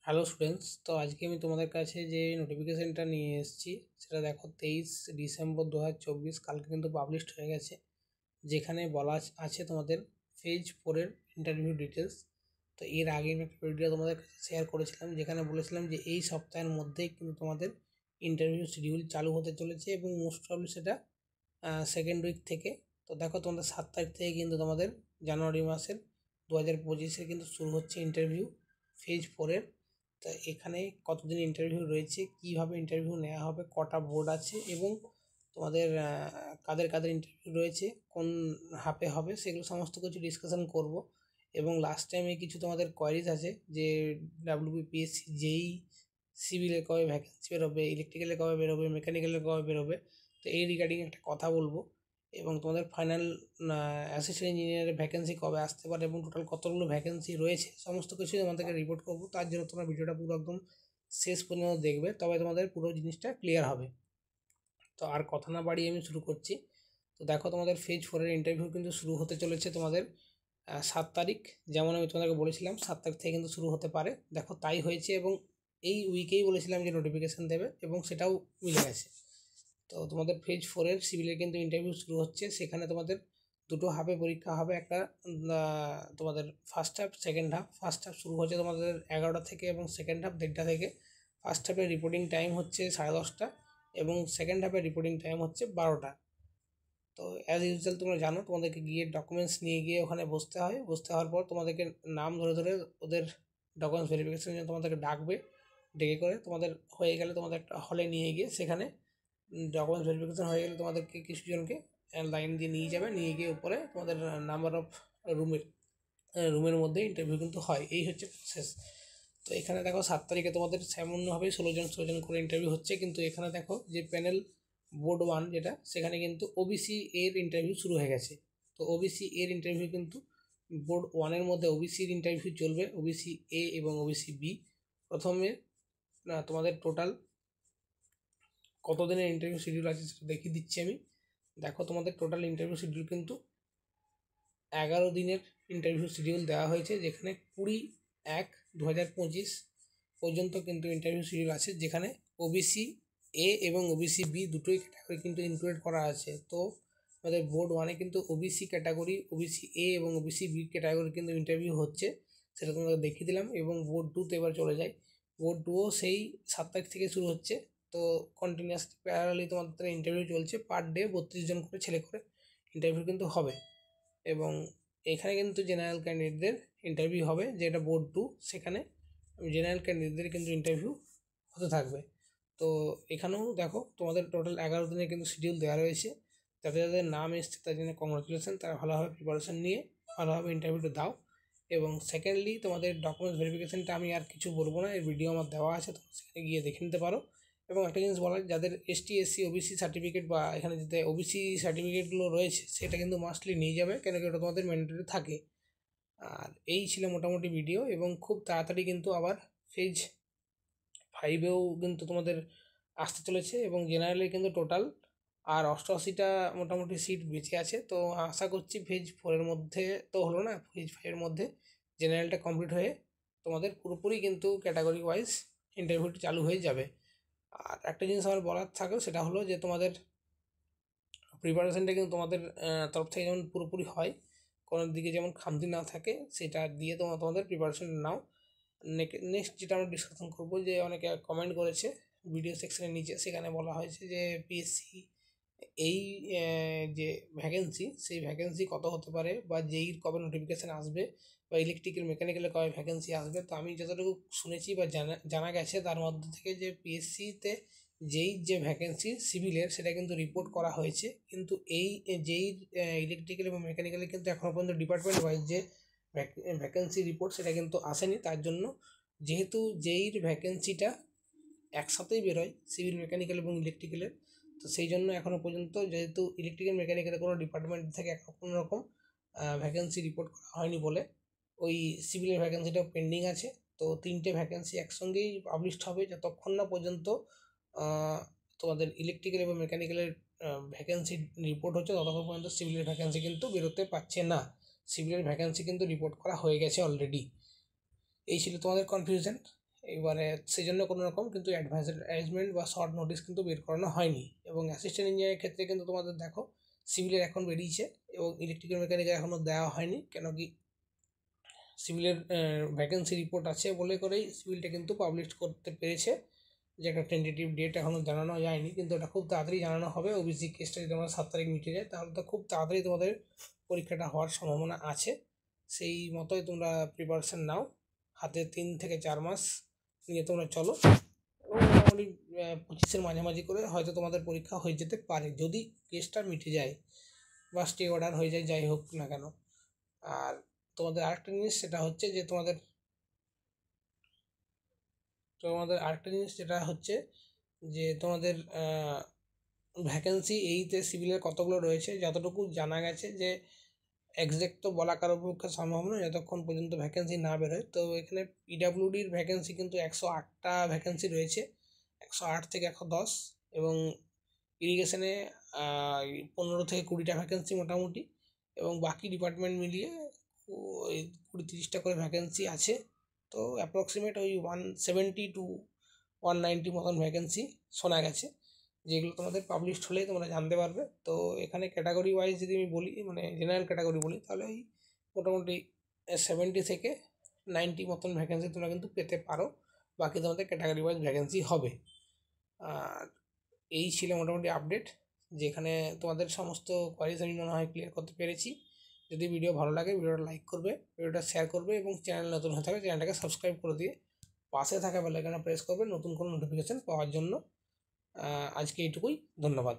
Hello students, তো আজকে আমি তোমাদের কাছে যে নোটিফিকেশানটা নিয়ে এসেছি সেটা দেখো 23 ডিসেম্বর 2024 কালকে কিন্তু পাবলিশড হয়ে গেছে, যেখানে বলা আছে তোমাদের ফেজ 4-এর ইন্টারভিউ ডিটেলস। তো এর আগে আমি একটা ভিডিও তোমাদের কাছে শেয়ার করেছিলাম, যেখানে বলেছিলাম যে এই সপ্তাহের মধ্যেই কিন্তু তোমাদের ইন্টারভিউ শিডিউল চালু হতে চলেছে এবং মোস্ট প্রবলি সেটা সেকেন্ড উইক থেকে। তো দেখো তোমাদের 7 তারিখ থেকে কিন্তু তোমাদের জানুয়ারি মাসের 2025-এ কিন্তু শুরু হচ্ছে ইন্টারভিউ ফেজ 4-এর। তা এখানে কতদিন ইন্টারভিউ রয়েছে, কীভাবে ইন্টারভিউ নেওয়া হবে, কটা বোর্ড আছে এবং তোমাদের কাদের কাদের ইন্টারভিউ রয়েছে, কোন হাফে হবে, সেগুলো সমস্ত কিছু ডিসকাশন করব। এবং লাস্ট টাইমে কিছু তোমাদের কোয়ারিজ আছে যে ডাব্লিউবিপিএসসি যেই সিভিলে কবে ভ্যাকেন্সি বেরোবে, ইলেকট্রিক্যালে কবে বেরোবে, মেকানিক্যালে কবে বেরোবে। তো এই রিগার্ডিং একটা কথা বলবো এবং তোমাদের ফাইনাল অ্যাসিস্ট্যান্ট ইঞ্জিনিয়ারের ভ্যাকেন্সি কবে আসতে পারে এবং টোটাল কতগুলো ভ্যাকেন্সি রয়েছে সমস্ত কিছুই তোমাদেরকে রিপোর্ট করবো। তার জন্য তোমরা ভিডিওটা পুরো একদম শেষ পর্যন্ত দেখবে, তবে তোমাদের পুরো জিনিসটা ক্লিয়ার হবে। তো আর কথা না বাড়িয়ে আমি শুরু করছি। তো দেখো তোমাদের ফেজ 4-এর ইন্টারভিউ কিন্তু শুরু হতে চলেছে তোমাদের 7 তারিখ। যেমন আমি তোমাদেরকে বলেছিলাম 7 তারিখ থেকে কিন্তু শুরু হতে পারে, দেখো তাই হয়েছে এবং এই উইকেই বলেছিলাম যে নোটিফিকেশান দেবে এবং সেটাও মিলে গেছে। তো তোমাদের ফেজ 4-এর সিভিলের কিন্তু ইন্টারভিউ শুরু হচ্ছে, সেখানে তোমাদের দুটো হাফে পরীক্ষা হবে। একটা তোমাদের first half, second half. First half শুরু হচ্ছে তোমাদের 11টা থেকে এবং সেকেন্ড হাফ 1:30 থেকে। ফার্স্ট হাফের রিপোর্টিং টাইম হচ্ছে 10:30 এবং সেকেন্ড হাফের রিপোর্টিং টাইম হচ্ছে 12টা। তো অ্যাজ ইউজুয়াল তোমরা জানো, তোমাদেরকে গিয়ে ডকুমেন্টস নিয়ে গিয়ে ওখানে বসতে হয়। বসতে হওয়ার পর তোমাদেরকে নাম ধরে ধরে ওদের ডকুমেন্টস ভেরিফিকেশনের জন্য তোমাদেরকে ডাকবে। ডেকে করে তোমাদের হয়ে গেলে তোমাদের একটা হলে নিয়ে গিয়ে সেখানে ডকুমেন্টস ভেরিফিকেশন হয়ে গেলে তোমাদেরকে কিছুজনকে লাইন দিয়ে নিয়ে যাবে, নিয়ে গিয়ে উপরে তোমাদের নাম্বার অফ রুমের মধ্যে ইন্টারভিউ কিন্তু হয়। এই হচ্ছে প্রসেস। তো এখানে দেখো 7 তারিখে তোমাদের সামান্যভাবেই 16জন করে ইন্টারভিউ হচ্ছে, কিন্তু এখানে দেখো যে প্যানেল বোর্ড 1 যেটা, সেখানে কিন্তু ওবিসি এর ইন্টারভিউ শুরু হয়ে গেছে। তো ওবিসি এর ইন্টারভিউ কিন্তু বোর্ড 1-এর মধ্যে ওবিসির ইন্টারভিউ চলবে, ওবিসি এ এবং ওবিসি বি। প্রথমে তোমাদের টোটাল কত দিনের ইন্টারভিউ শিডিউল আছে সেটা দেখিয়ে দিচ্ছি আমি। দেখো তোমাদের টোটাল ইন্টারভিউ শিডিউল কিন্তু 11 দিনের ইন্টারভিউ শিডিউল দেওয়া হয়েছে, যেখানে 20/1/2025 পর্যন্ত কিন্তু ইন্টারভিউ শিডিউল আছে, যেখানে ওবিসি এ এবং ওবিসি বি দুটোই ক্যাটাগরি কিন্তু ইনক্লুড করা আছে। তো আমাদের বোর্ড 1-এ কিন্তু ওবিসি ক্যাটাগরি, ওবিসি এ এবং ওবিসি বি ক্যাটাগরি কিন্তু ইন্টারভিউ হচ্ছে, সেটা তোমাদের দেখিয়ে দিলাম। এবং বোর্ড 2-তে এবার চলে যায়। বোর্ড 2ও সেই 7 তারিখ থেকে শুরু হচ্ছে। তো কন্টিনিউয়াসলি প্যারালালি তোমাদের ইন্টারভিউ চলছে, পার ডে 32 জন করে ছেলে করে ইন্টারভিউ কিন্তু হবে। এবং এখানে কিন্তু জেনারেল ক্যান্ডিডেটদের ইন্টারভিউ হবে, যেটা বোর্ড 2, সেখানে জেনারেল ক্যান্ডিডেটদের কিন্তু ইন্টারভিউ হতে থাকবে। তো এখানেও দেখো তোমাদের টোটাল 11 দিনের কিন্তু শিডিউল দেওয়া রয়েছে। যাদের যাদের নাম এসছে তার জন্য কংগ্রাচুলেশন, তারা ভালোভাবে প্রিপারেশন নিয়ে ভালোভাবে ইন্টারভিউটা দাও। এবং সেকেন্ডলি তোমাদের ডকুমেন্টস ভেরিফিকেশানটা আমি আর কিছু বলবো না, এই ভিডিও আমার দেওয়া আছে, তোমরা সেখানে গিয়ে দেখে নিতে পারো। এবং একটা জিনিস বলার, যাদের এসটি এসসি ওবিসি সার্টিফিকেট বা এখানে যেতে ওবিসি সার্টিফিকেটগুলো রয়েছে সেটা কিন্তু মাস্টলি নিয়ে যাবে, কেন কি ওটা তোমাদের ম্যান্ডেটরি থাকে। আর এই ছিল মোটামুটি ভিডিও, এবং খুব তাড়াতাড়ি কিন্তু আবার ফেজ 5-এও কিন্তু তোমাদের আসতে চলেছে। এবং জেনারেলি কিন্তু টোটাল আর 88টা মোটামুটি সিট বেঁচে আছে। তো আশা করছি ফেজ 4-এর মধ্যে তো হলো না, ফেজ 5-এর মধ্যে জেনারেলটা কমপ্লিট হয়ে তোমাদের পুরোপুরি কিন্তু ক্যাটাগরি ওয়াইজ ইন্টারভিউটি চালু হয়ে যাবে। আর একটা জিনিস আমার বলার থাকলো, সেটা হলো যে তোমাদের প্রিপারেশানটা কিন্তু তোমাদের তরফ থেকে যেমন পুরোপুরি হয়, কোনো দিকে যেমন খামতি না থাকে, সেটা দিয়ে তোমাদের প্রিপারেশান নাও। নেক্সট যেটা আমরা ডিসকাশন করবো, যে অনেকে কমেন্ট করেছে ভিডিও সেকশনের নিচে, সেখানে বলা হয়েছে যে পিএসসি এই যে ভ্যাকেন্সি, সেই ভ্যাকেন্সি কত হতে পারে, বা যেই কবে নোটিফিকেশান আসবে, বা ইলেকট্রিক্যাল মেকানিক্যালে কবে ভ্যাকেন্সি আসবে। তো আমি যতটুকু শুনেছি বা জানা গেছে তার মধ্যে থেকে, যে পিএসসিতে যেই যে ভ্যাকেন্সি সিভিলের সেটা কিন্তু রিপোর্ট করা হয়েছে, কিন্তু এই যেই ইলেকট্রিক্যাল এবং মেকানিক্যালে কিন্তু এখনও পর্যন্ত ডিপার্টমেন্ট ওয়াইজ যে ভ্যাকেন্সি রিপোর্ট সেটা কিন্তু আসেনি। তার জন্য যেহেতু যেইর ভ্যাকেন্সিটা একসাথেই বেরোয় সিভিল, মেকানিক্যাল এবং ইলেকট্রিক্যালের, তো সেই জন্য এখনও পর্যন্ত যেহেতু ইলেকট্রিক্যাল মেকানিক্যালের কোনো ডিপার্টমেন্ট থেকে এখনও কোনো রকম ভ্যাকেন্সি রিপোর্ট করা হয়নি বলে ওই সিভিলের ভ্যাকেন্সিটাও পেন্ডিং আছে। তো 3টে ভ্যাকেন্সি একসঙ্গেই পাবলিশড হবে, যতক্ষণ না পর্যন্ত তোমাদের ইলেকট্রিক্যাল এবং মেকানিক্যালের ভ্যাকেন্সি রিপোর্ট হচ্ছে, ততক্ষণ পর্যন্ত সিভিলের ভ্যাকেন্সি কিন্তু বেরোতে পারছে না। সিভিলের ভ্যাকেন্সি কিন্তু রিপোর্ট করা হয়ে গেছে অলরেডি। এই ছিল তোমাদের কনফিউশন। এবারে সেই জন্য কোনো রকম কিন্তু অ্যাডভার্টাইজমেন্ট বা শর্ট নোটিশ কিন্তু বের করানো হয়নি। এবং অ্যাসিস্ট্যান্ট ইঞ্জিনিয়ারের ক্ষেত্রে কিন্তু তোমাদের দেখো সিভিলের এখন বেরিয়েছে এবং ইলেকট্রিক্যাল মেকানিক্যাল এখনও দেওয়া হয়নি, কেন কি সিভিলের ভ্যাকেন্সি রিপোর্ট আছে বলে করেই সিভিলটা কিন্তু পাবলিশ করতে পেরেছে, যে একটা টেন্টেটিভ ডেট এখনও জানানো যায়নি, কিন্তু ওটা খুব তাড়াতাড়ি জানানো হবে। ওবিসি কেসটা যদি আমরা 7 তারিখ মিটে যায় তাহলে তো খুব তাড়াতাড়ি তোমাদের পরীক্ষাটা হওয়ার সম্ভাবনা আছে। সেই মতোই তোমরা প্রিপারেশান নাও, হাতে 3 থেকে 4 মাস নিয়ে তোমরা চলো এবং মোটামুটি 25-এর মাঝামাঝি করে হয়তো তোমাদের পরীক্ষা হয়ে যেতে পারে, যদি কেসটা মিটে যায় বা স্টে অর্ডার হয়ে যায়, যাই হোক না কেন। আর তোমাদের আরেকটা জিনিস সেটা হচ্ছে যে আরেকটা জিনিস যেটা হচ্ছে যে তোমাদের ভ্যাকেন্সি এইতে সিভিলের কতগুলো রয়েছে, যতটুকু জানা গেছে যে এক্সাক্ট তো বলা কারোর পক্ষে সম্ভব নয় যতক্ষণ পর্যন্ত ভ্যাকেন্সি না বেরোয়। তো এখানে পিডাব্লিউডির ভ্যাকেন্সি কিন্তু 108টা ভ্যাকেন্সি রয়েছে, 108 থেকে 110, এবং ইরিগেশনে 15 থেকে 20টা ভ্যাকেন্সি মোটামুটি, এবং বাকি ডিপার্টমেন্ট মিলিয়ে ওই 20-30টা করে ভ্যাকেন্সি আছে। তো অ্যাপ্রক্সিমেট ওই 170 টু 190 মতন ভ্যাকেন্সি শোনা গেছে, যেগুলো তোমাদের পাবলিশড হলেই তোমরা জানতে পারবে। তো এখানে ক্যাটাগরি ওয়াইজ যদি আমি বলি, মানে জেনারেল ক্যাটাগরি বলি, তাহলে ওই মোটামুটি 70 থেকে 90 মতন ভ্যাকেন্সি তোমরা কিন্তু পেতে পারো, বাকি তোমাদের ক্যাটাগরি ওয়াইজ ভ্যাকেন্সি হবে। আর এই ছিল মোটামুটি আপডেট, যেখানে তোমাদের সমস্ত কোয়ারিজ আমি মনে হয় ক্লিয়ার করতে পেরেছি। যদি ভিডিও ভালো লাগে ভিডিওটা লাইক করবে, ভিডিওটা শেয়ার করবে, এবং চ্যানেল নতুন হয়ে থাকলে চ্যানেলটাকে সাবস্ক্রাইব করে দিয়ে পাশে থাকা বেল আইকনটা প্রেস করবে নতুন কোনো নোটিফিকেশান পাওয়ার জন্য। আজকে এইটুকুই, ধন্যবাদ।